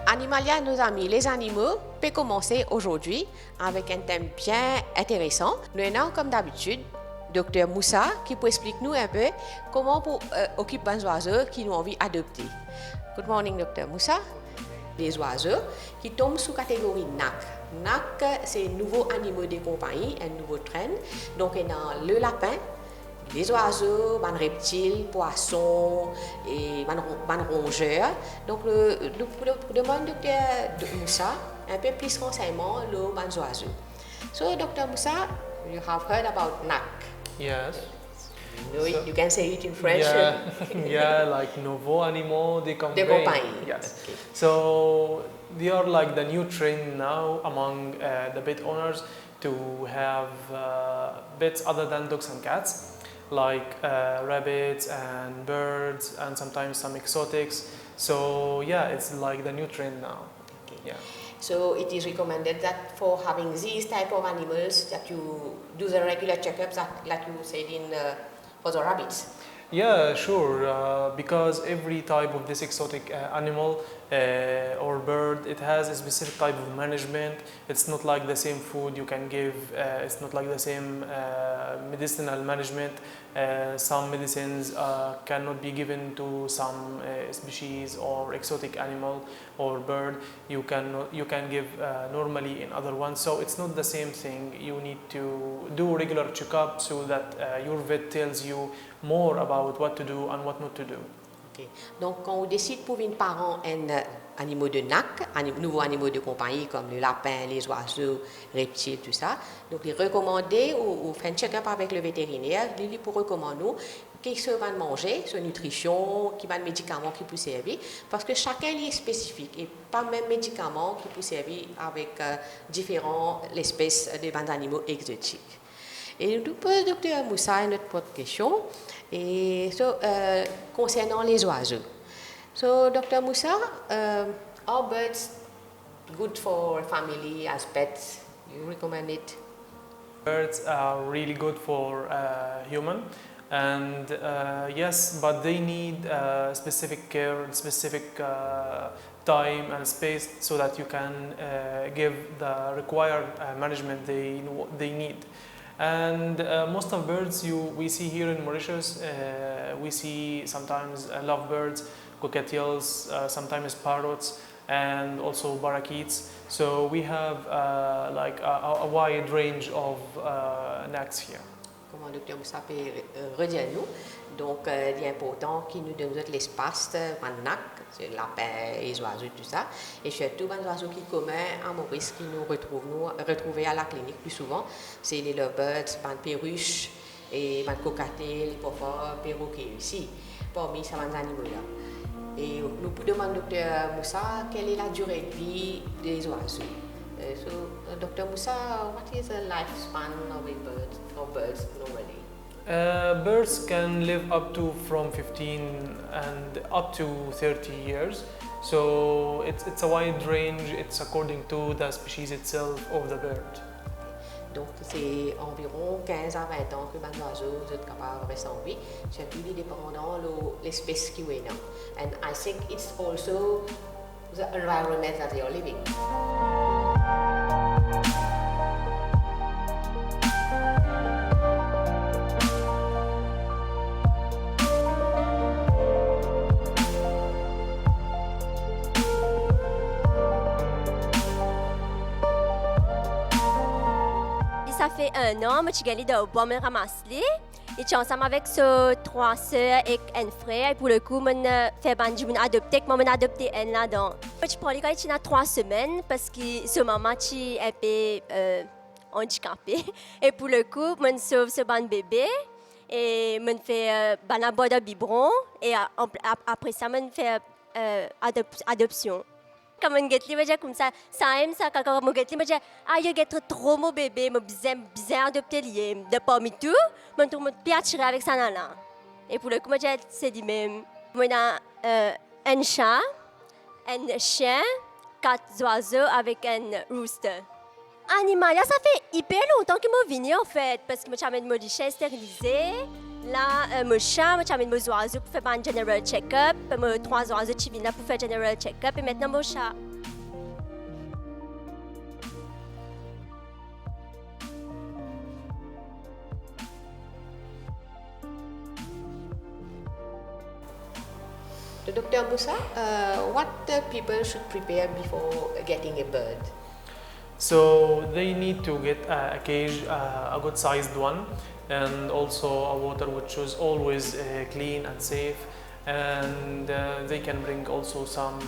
Animalia, nos amis, les animaux, peut commencer aujourd'hui avec un thème bien intéressant. Nous avons, comme d'habitude, Dr Moussa qui peut expliquer nous un peu comment pour occuper un oiseau qui nous envie d'adopter. Good morning, Dr Moussa. Les oiseaux qui tombent sous catégorie NAC. NAC, c'est un nouveau animal de compagnie, un nouveau trend. Donc, il y a le lapin, les oiseaux, les reptiles, poissons et les rongeurs. Donc, je demande Dr Moussa un peu plus renseignements sur les oiseaux. So, Dr Moussa, you have heard about NAC. Yes. You can say it in French. Yeah, yeah, like nouveau animaux de compagnie. De compagnie. Yes. Okay. So they are like the new trend now among the pet owners to have pets other than dogs and cats, like rabbits and birds and sometimes some exotics. So yeah, it's like the new trend now. Okay. Yeah. So it is recommended that for having these type of animals that you do the regular checkups, like you said for the rabbits. Yeah, sure. Because every type of this exotic animal or bird, it has a specific type of management. It's not like the same food you can give. It's not like the same medicinal management. Some medicines cannot be given to some species or exotic animal or bird. You can give normally in other ones. So it's not the same thing. You need to do regular checkup so that your vet tells you more about what to do and what not to do. Okay. Donc, quand on décide pour une parent un animaux de NAC, nouveaux animaux de compagnie comme le lapin, les oiseaux, reptiles, tout ça, donc les recommander ou faire un check-up avec le vétérinaire, lui pour recommander qu'est-ce qu'il va manger, sa nutrition, qui va de médicaments qui peut servir, parce que chacun est spécifique et pas le même médicament qui peut servir avec différentes espèces de animaux exotiques. Et nous pose Dr Moussa une autre question et concernant les oiseaux. So Dr Moussa, are birds good for family as pets? You recommend it? Birds are really good for human, and yes, but they need specific care, specific time and space so that you can give the required management they need. And most of birds we see here in Mauritius, we see sometimes lovebirds, cockatiels, sometimes parrots, and also parakeets. So we have like a wide range of NACs here. Comment Dr Moussa peut redire nous? Donc, il est important qu'il nous donne l'espace de NAC, c'est le lapin, les oiseaux, tout ça. Et surtout, les oiseaux qui sont communs à Maurice, qui nous retrouvent à la clinique plus souvent, c'est les lovebirds, les perruches, et les cockatiels, les perroquets aussi. parmi ces animaux-là. Et nous demandons au docteur Moussa quelle est la durée de vie des oiseaux. So, Dr. Moussa, what is the lifespan of a bird, for birds normally? Birds can live up to from 15 and up to 30 years. So it's a wide range. It's according to the species itself of the bird. Donc c'est environ 15 à 20 ans que les oiseaux sont capables de rester en vie. C'est tout dépendant de l'espèce qui est là. And I think it's also the environment that they are living. Ça fait 1 an, je suis allée au bois me ramasser. Et je suis ensemble avec ses 3 sœurs et un frère. Et pour le coup, je fais adopter, je adopté un là-dedans. Je prends les gars, il y a 3 semaines parce que ce maman est un peu handicapé. Et pour le coup, je sauve ce bon bébé. Et je fais un bois de biberon. Et après ça, je fais adoption. Quand je suis comme ça, quand je suis je trop mon bébé, je bien adopter de parmi tout, je suis bien attiré avec ça. Et pour le coup, c'est dit même, on a un chat, un chien, 4 oiseaux avec un rooster. Animal, ça fait hyper longtemps que je suis venu en fait, parce que je suis amène mon chien stérilisé. Là, mon chat, je amène mes oiseaux pour faire un general check-up. Mes 3 oiseaux qui viennent là pour faire un general check-up. Et maintenant, mon chat. Dr. Moussa, what people should prepare before getting a bird? So they need to get a cage, a good sized one, and also a water which is always clean and safe. And they can bring also some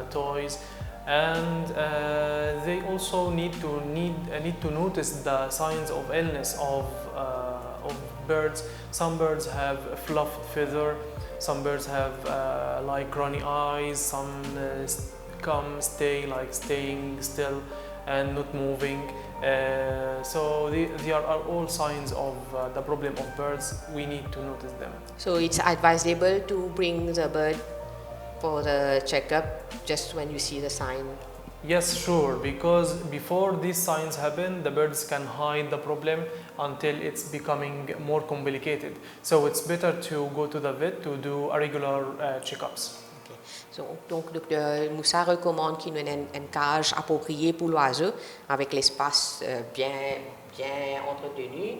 toys, and they also need to notice the signs of illness of birds. Some birds have a fluffed feather, some birds have like runny eyes, some staying still and not moving. So they are all signs of the problem of birds. We need to notice them. So it's advisable to bring the bird for the checkup just when you see the sign. Yes, sure, because before these signs happen, the birds can hide the problem until it's becoming more complicated. So it's better to go to the vet to do regular checkups. Donc, Dr. Moussa recommande qu'il y ait une cage appropriée pour l'oiseau, avec l'espace bien entretenu,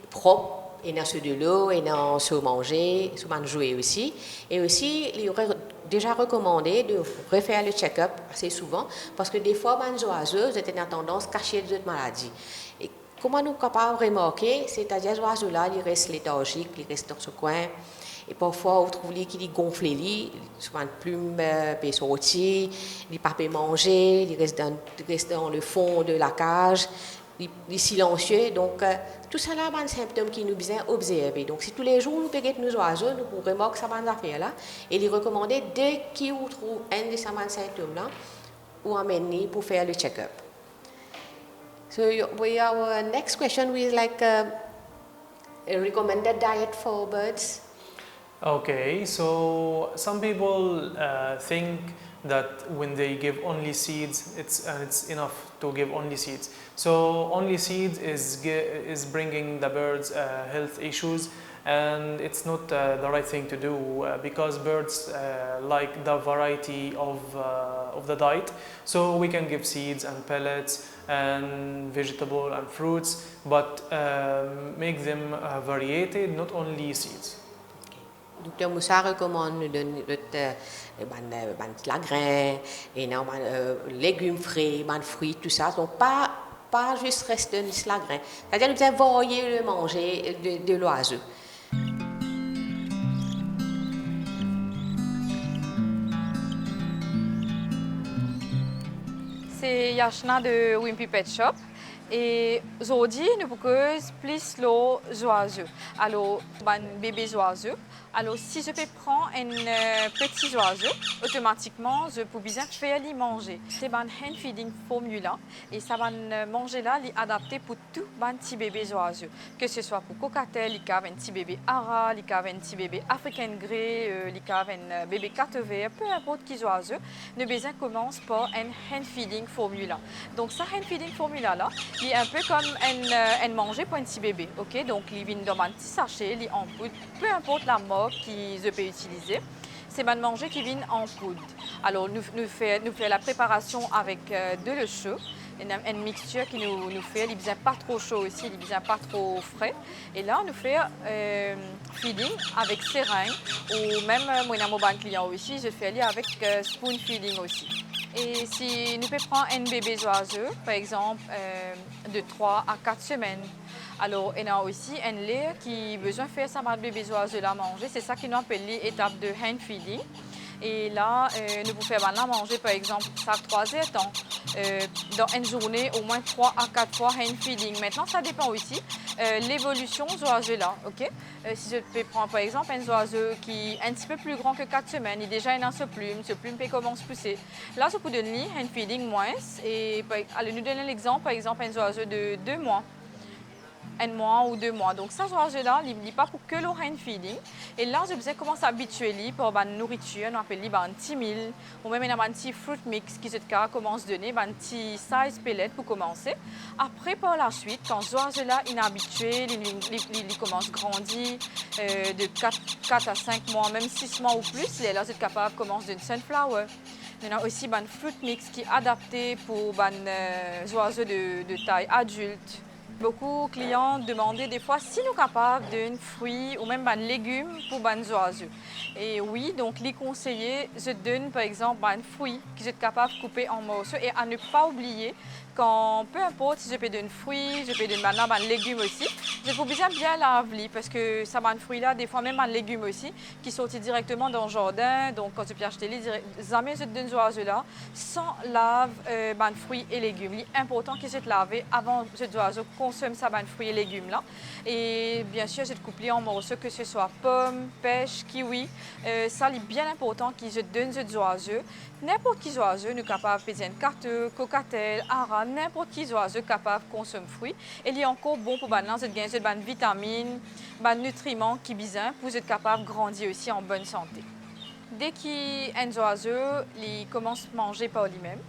propre, et dans ce de l'eau, et dans ce manger, ce jouer aussi. Et aussi, il aurait déjà recommandé de refaire le check-up assez souvent, parce que des fois, les oiseaux ont une tendance à cacher d'autres maladies. Et comment nous sommes capables de remarquer, c'est-à-dire que les oiseaux-là, ils restent léthargiques, ils restent dans ce coin. Et parfois, on trouve qu'ils gonflent, souvent de plumes peuvent sortir, ils ne peuvent pas manger, ils restent dans le fond de la cage, ils silencieux. Donc, tout ça là, c'est un symptôme qui nous besoin observer. Donc, si tous les jours nous payons nos oiseaux, nous pourrons remarquer ça bonne affaire là. Et les recommander dès qu'ils trouvent un de ces symptômes là, ou amener pour faire le check-up. So, our next question is like a recommended diet for birds. Okay, so some people think that when they give only seeds, it's enough to give only seeds. So only seeds is bringing the birds health issues, and it's not the right thing to do because birds like the variety of the diet. So we can give seeds and pellets and vegetable and fruits, but make them variated, not only seeds. Dr. Moussa recommande de la graine, et légumes frais, fruits, tout ça. Donc, pas juste rester de la graine. C'est-à-dire nous devons varier le manger de l'oiseau. C'est Yashna de Wimpy Pet Shop. Et aujourd'hui, nous proposons plus les oiseaux. Alors, les bébés oiseaux. Alors, si je peux prendre un petit oiseau, automatiquement, je peux bien faire lui manger. C'est un hand feeding formula et ça va manger là, est adapté pour tout les petits bébés oiseaux. Que ce soit pour cocatel, il y a un petit bébé ara, il y a un petit bébé African Grey, il y a un bébé catevert, peu importe qui oiseau, le baiser commence par un hand feeding formula. Donc, ça hand feeding formula là, il est un peu comme un manger pour un petit bébé. Ok, donc il vient dans un petit sachet, il est en poudre, peu importe la marque qu'ils peuvent utiliser. C'est un manger qui vient en poudre. Alors, nous faisons la préparation avec de l'eau chaude, une mixture qui nous fait, il ne pas trop chaud aussi, il ne pas trop frais. Et là, nous faisons feeding avec seringue, ou même, moi, dans mon client aussi, je fais avec spoon feeding aussi. Et si nous pouvons prendre un bébé oiseau, par exemple, de 3 à 4 semaines, alors, il y a aussi un lait qui a besoin de faire ça pour bébé oiseau à manger. C'est ça qu'on appelle l'étape de hand feeding. Et là, nous pouvons faire la manger, par exemple, chaque 3 temps. Dans une journée, au moins 3 à 4 fois hand feeding. Maintenant, ça dépend aussi l'évolution de oiseau là. Okay? Si je peux prendre, par exemple, un oiseau qui est un petit peu plus grand que 4 semaines, il est déjà dans ce plume peut commencer à pousser. Là, je peux donner hand feeding moins. Et allez, nous donner l'exemple, par exemple, un oiseau de 2 mois. 1 mois ou 2 mois. Donc, ça, oiseau-là, il n'est pas pour que le hand feeding. Et là, je vais commencer à habituer pour la nourriture, on appelle un petit meal, ou même un petit fruit mix qui commence à donner un petit size pellet pour commencer. Après, par la suite, quand l'oiseau-là est habitué, il commence à grandir de 4 à 5 mois, même 6 mois ou plus, là, c'est capable de commencer d'une sunflower. Il y a aussi un fruit mix qui est adapté pour les oiseaux de taille adulte. Beaucoup de clients demandent des fois si nous sommes capables d'un fruit ou même d'un légume pour les oiseaux. Et oui, donc les conseillers, je donne par exemple un fruit que je suis capable de couper en morceaux et à ne pas oublier quand peu importe si je peux donner un fruit, je peux donner un légume aussi, je faut bien laver parce que ça un fruit là, des fois même un légume aussi qui sortit directement dans le jardin. Donc quand je peux acheter jamais je donne aux oiseaux là sans laver fruits et légumes. Il est important que je te lave avant que les oiseaux consomment ça fruits et légumes là. Et bien sûr, je te coupe en morceaux que ce soit pommes, pêche, kiwi. Ça c'est bien important que je donne aux oiseaux. N'importe qui oiseau nous capable de payer une carte, cocatel, ara, n'importe qui oiseau capable de consommer fruits. Et il est encore bon pour gagner des vitamines, des nutriments qui besoin pour être capable de grandir aussi en bonne santé. Dès qu'un oiseau commence à manger par lui-même,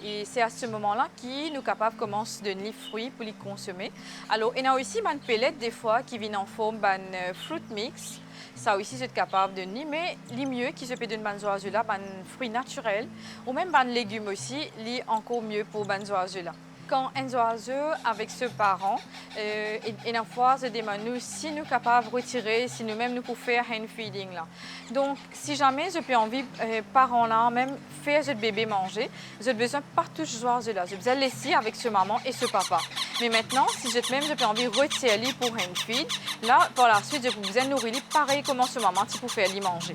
et c'est à ce moment-là qu'il nous capable commence de donner les fruits pour les consommer. Alors, il y a aussi des pellets des fois qui viennent en forme de fruit mix. Ça aussi, c'est capable de donner, mais le mieux qui se peut donner aux oiseaux là, des fruits naturels ou même des légumes aussi, c'est encore mieux pour les oiseaux là. Quand un oiseau avec ses parents, et une fois, je demande nous si nous sommes capables de retirer, si nous-mêmes nous pouvons faire hand feeding là. Donc, si jamais je peux envie, parents là, même faire ce bébé manger, j'ai besoin pas tous les oiseaux là. J'ai besoin de laisser avec ce maman et ce papa. Mais maintenant, si je peux envie de retirer pour hand feed, là, par la suite, je peux besoin de nourrir pareil comme ce maman, tu peux faire lui manger.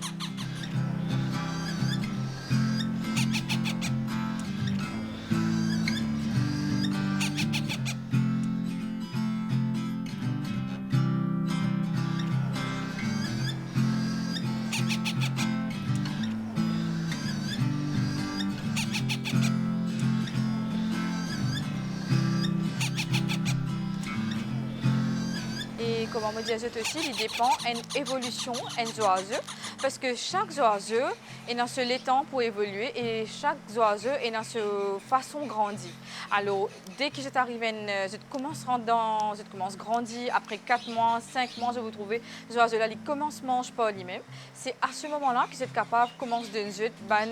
Et comme on me dit aussi, il dépend de l'évolution des oiseaux parce que chaque oiseau est dans ce temps pour évoluer et chaque oiseau est dans sa façon de grandir. Alors, dès que je commence à grandir, après 4 mois, 5 mois, je vous trouve, les oiseaux là, ils commencent à manger par lui-même. C'est à ce moment-là que vous êtes capable de commencer à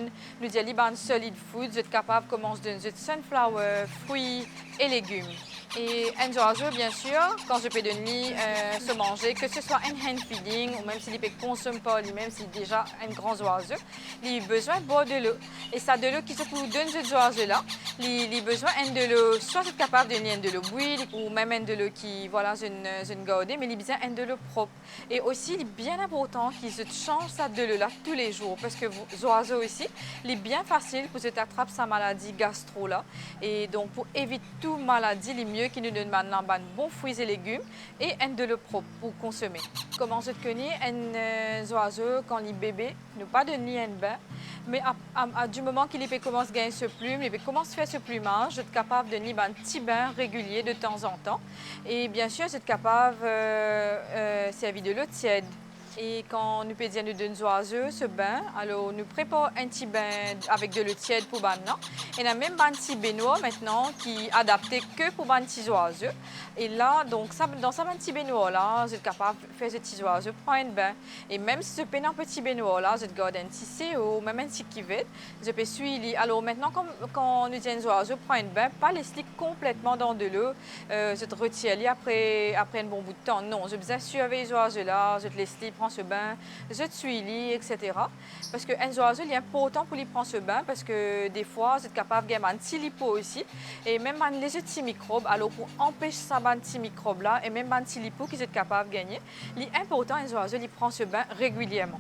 donner solid food, vous êtes capable de commencer à donner sunflower, fruits et légumes. Et un oiseau, bien sûr, quand je peux donner se manger, que ce soit un hand feeding ou même s'il ne consomme pas lui-même, c'est déjà un grand oiseau, il a besoin de boire de l'eau. Et ça, de l'eau qui se peut donner ces oiseaux-là, il a besoin de l'eau, soit être capable de donner de l'eau bouillie ou même de l'eau qui, voilà, une gardée, mais il a besoin de l'eau propre. Et aussi, il est bien important qu'il se change ça de l'eau-là tous les jours parce que les oiseaux aussi, il est bien facile pour se attraper sa maladie gastro-là. Et donc, pour éviter toute maladie, il est mieux oiseaux qui nous donnent maintenant bons fruits et légumes et un de le propre pour consommer. Comment je connais un oiseau quand il est bébé, ne pas donner un bain, mais du moment qu'il commence à gagner ce plume, il commence à faire ce plumage, je suis capable de donner un petit bain régulier de temps en temps. Et bien sûr, je suis capable de servir de l'eau tiède. Et quand nous pédions nous oiseaux ce bain, alors nous préparons un petit bain avec de l'eau tiède pour maintenant. Et on a même un petit baignoire maintenant qui est adapté que pour les petits oiseaux. Et là, donc, dans ce petit baignoire-là, vous êtes capable de faire ce petit oiseau, prendre un bain. Et même si je peine un petit baignoire-là, je garde un petit CO, même un petit cuvette, je peux suivre. Alors maintenant, quand nous disons oiseaux, prendre un bain, pas laisser complètement dans de l'eau, je te retire après un bon bout de temps. Non, je besoin de surveiller les oiseaux-là, je te laisse prendre ce bain, je te suis, etc. Parce qu'un oiseau, il est important pour lui prendre ce bain parce que des fois, vous êtes capable de gagner un petit lipo aussi et même un léger petit microbe. Alors pour empêcher ça, un petit microbe là et même un petit lipo qu'ils sont capables de gagner, il est important un oiseau, il prend ce bain régulièrement.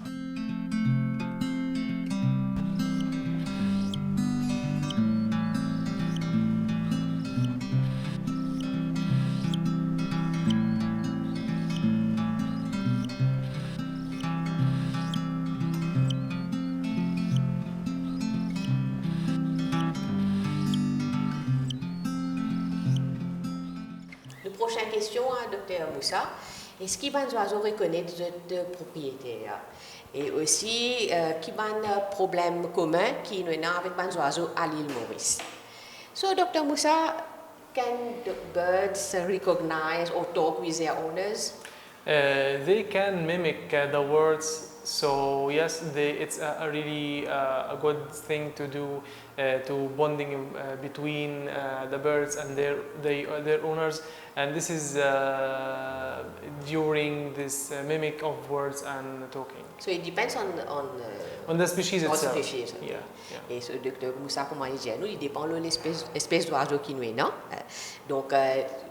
Prochaine question à Dr Moussa. Est-ce qu'il y a des oiseaux reconnaissent de propriétaires? Et aussi, qui y a un problème commun qui nous a avec les oiseaux à l'île Maurice? So, Dr Moussa, can the birds recognize or talk with their owners? They can mimic the words. So yes, it's a really a good thing to do to bonding between the birds and their owners, and this is during this mimic of words and talking. So it depends on the species on itself. species. Yeah, yeah. Et ce Dr Moussa, comment il dit, nous, il dépend de l'espèce d'oiseau qui nous est, non? Donc,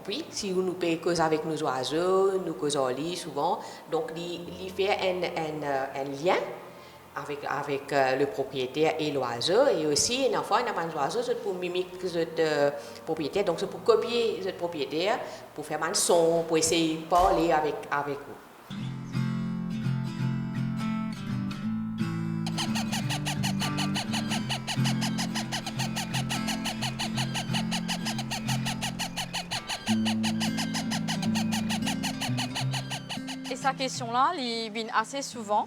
oui, si nous pouvons causer avec nos oiseaux, nous causons souvent, donc il fait un lien avec le propriétaire et l'oiseau. Et aussi, une fois, il y a un oiseau pour mimiquer le propriétaire, donc c'est pour copier le propriétaire, pour faire un son, pour essayer de parler avec vous. Et sa question-là, il vient assez souvent.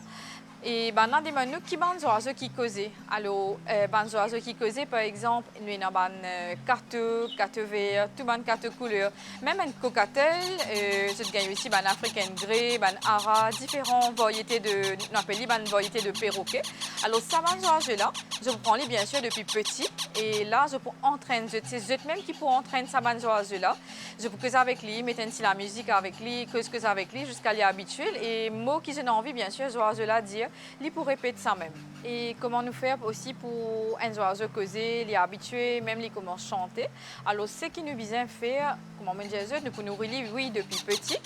Et ben, dans des menus qui sont des oiseaux qui causent. Alors, des oiseaux qui causent, par exemple, nous avons des cartes vertes, tout les cartes couleurs. Même un cocatel, je gagne aussi un African Grey, un ara, différentes variétés de perroquets. Alors, ça, ces oiseaux-là, je prends les bien sûr depuis petit. Et là, je peux entraîner, c'est même qui peut entraîner ces oiseaux-là. Je peux causer avec lui, mettre la musique avec lui, causer avec lui jusqu'à l'y habituer. Et moi qui j'ai envie, bien sûr, ces oiseaux-là, dire, il pour répéter ça même. Et comment nous faire aussi pour un oiseau causer, les habituer, même les comment chanter. Alors, ce qui nous besoin faire, comment me dire, nous pouvons nous relire, oui, depuis petit.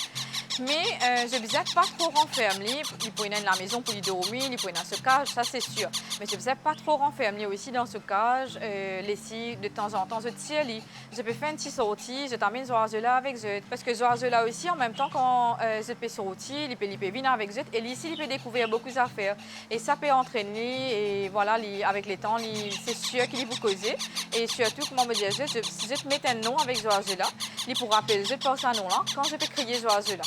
Mais je ne besoin pas trop renfermer. Il peut être dans la maison pour lui dormir, il peut être dans ce cage, ça c'est sûr. Mais je ne besoin pas trop renfermer aussi dans ce cage. Laisser de temps en temps, je tire. Je peux faire une petite sortie, je t'amène ce oiseau-là avec eux. Parce que ce oiseau-là aussi, en même temps, quand je peux sortir, il peut venir avec eux. Et ici, il peut découvrir beaucoup d'affaires. Et ça peut entraîner. Et voilà, avec les temps, c'est sûr qu'il peut causer. Et surtout, comment me dire, si je te mets un nom avec ce oiseau-là, il pourra appeler je par ce nom-là quand je peux crier ce oiseau-là.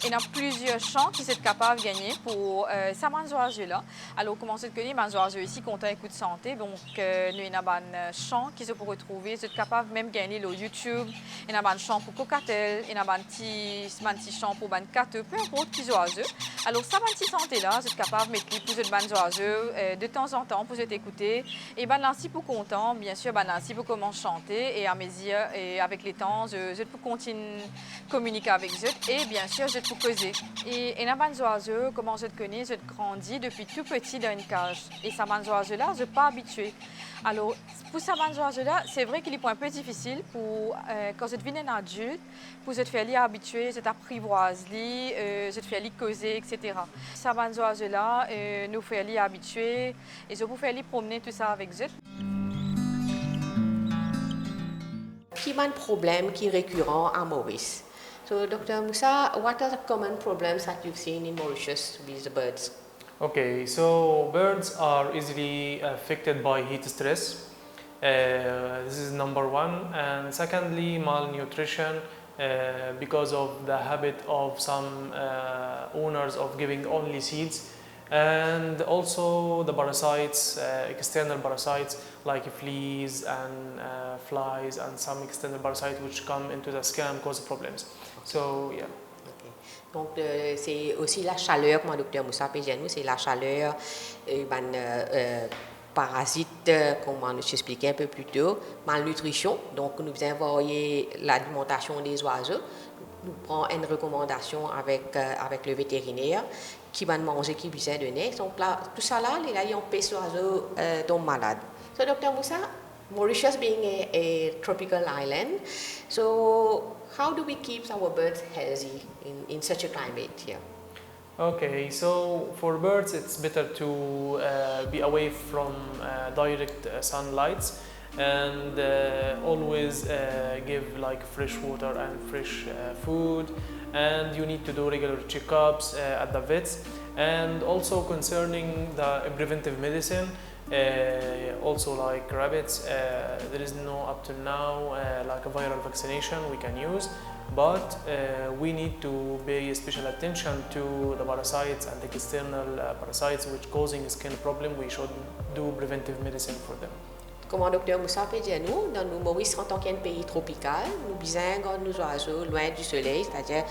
Il y a plusieurs chants qui sont capables de gagner pour ces oiseaux-là. Alors, comment c'est que les oiseaux ici, quand on a un coup de santé, donc nous avons un chant qui se peut retrouver, ils sont capables même de gagner sur YouTube. Il y a un chant pour cocatel, il y a un petit chant pour ban cateux, peu importe qui oiseaux. Alors, ça petit santé-là, vous êtes capable de mettre pour ces oiseaux de temps en temps pour écouter. Et ben ainsi pour content, bien sûr, ben ainsi pour comment chanter et à mesure et avec les temps, je peux continuer à communiquer avec eux et bien sûr, je peux causer. Et il y a des oiseaux, comment je te connais, je te grandis depuis tout petit dans une cage. Et ces oiseaux-là, je ne suis pas habituée. Alors, pour ces oiseaux-là, c'est vrai qu'il est un peu difficile pour, quand je deviens un adulte, pour se faire habituer, je t'apprivoise, je te fais causer, etc. Ces oiseaux-là, nous faire habituer et je peux faire promener tout ça avec eux. Qui qui est un problème qui est récurrent à Maurice. So, Dr. Moussa, what are the common problems that you've seen in Mauritius with the birds? Okay, so birds are easily affected by heat stress. This is number one, and secondly, malnutrition because of the habit of some owners of giving only seeds, and also the parasites, external parasites like fleas and flies and some external parasites which come into the skin and cause problems. So yeah. Okay. Donc, c'est aussi la chaleur, comme le docteur Moussa peut dire, c'est la chaleur, parasites, comme on expliqué un peu plus tôt, malnutrition. Donc, nous envoyer l'alimentation des oiseaux. Nous prenons une recommandation avec le vétérinaire qui va manger, qui vient donner. Donc, là, tout ça là, il empêche l'oiseau tomber malade. So, Dr. Moussa, Mauritius being a tropical island, so how do we keep our birds healthy in such a climate here? Okay, so for birds it's better to be away from direct sunlight and always give like fresh water and fresh food, and you need to do regular checkups at the vets. And also concerning the preventive medicine, also like rabbits, there is no up to now like a viral vaccination we can use, but we need to pay special attention to the parasites and the external parasites which causing skin problem. We should do preventive medicine for them. Comme le docteur Moussa peut dire, nous, dans le Maurice, en tant qu'un pays tropical, nous besoin de nos oiseaux loin du soleil, c'est-à-dire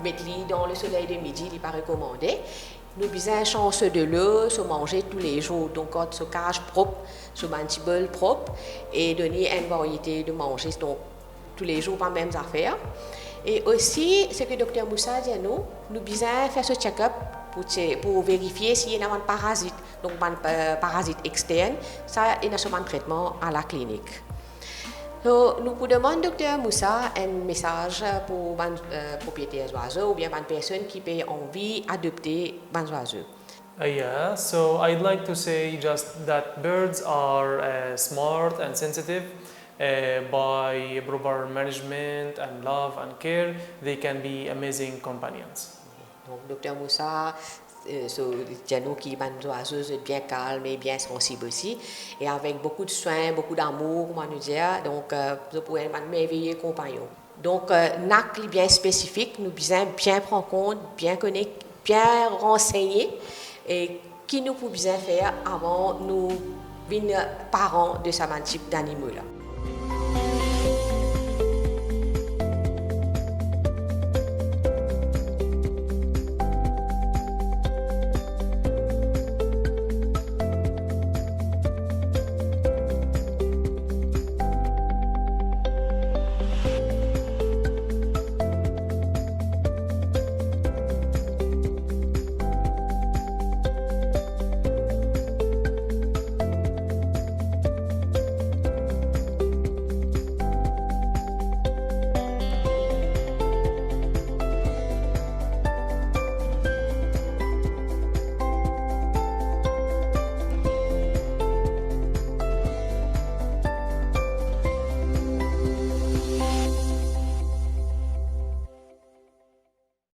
mettre-les dans le soleil de midi, il n'est pas recommandé. Nous besoin chance de l'eau, se manger tous les jours, donc quand se cage propre, se mantible propre, et donner une variété de manger, donc tous les jours pas les mêmes affaires. Et aussi, ce que le docteur Moussa dit, nous besoin faire ce check-up pour vérifier s'il y a un parasite, donc un parasite externe, ça il y a un traitement à la clinique. So, nous vous demandons, docteur Moussa, un message pour les propriétaires d'oiseaux ou bien les personnes qui ont envie d'adopter les oiseaux. Yeah, so I'd like to say just that birds are smart and sensitive. By proper management and love and care, they can be amazing companions. Donc, docteur Moussa, nous qui les oiseaux sont bien calmes et bien sensibles aussi, et avec beaucoup de soins, beaucoup d'amour, comment nous dire, donc vous pouvez être un merveilleux compagnon. Donc, NAC est bien spécifique, nous besoin bien prendre compte, bien connaître, bien renseigner, et qui nous pouvons bien faire avant nous devenir parents de ce type d'animaux là.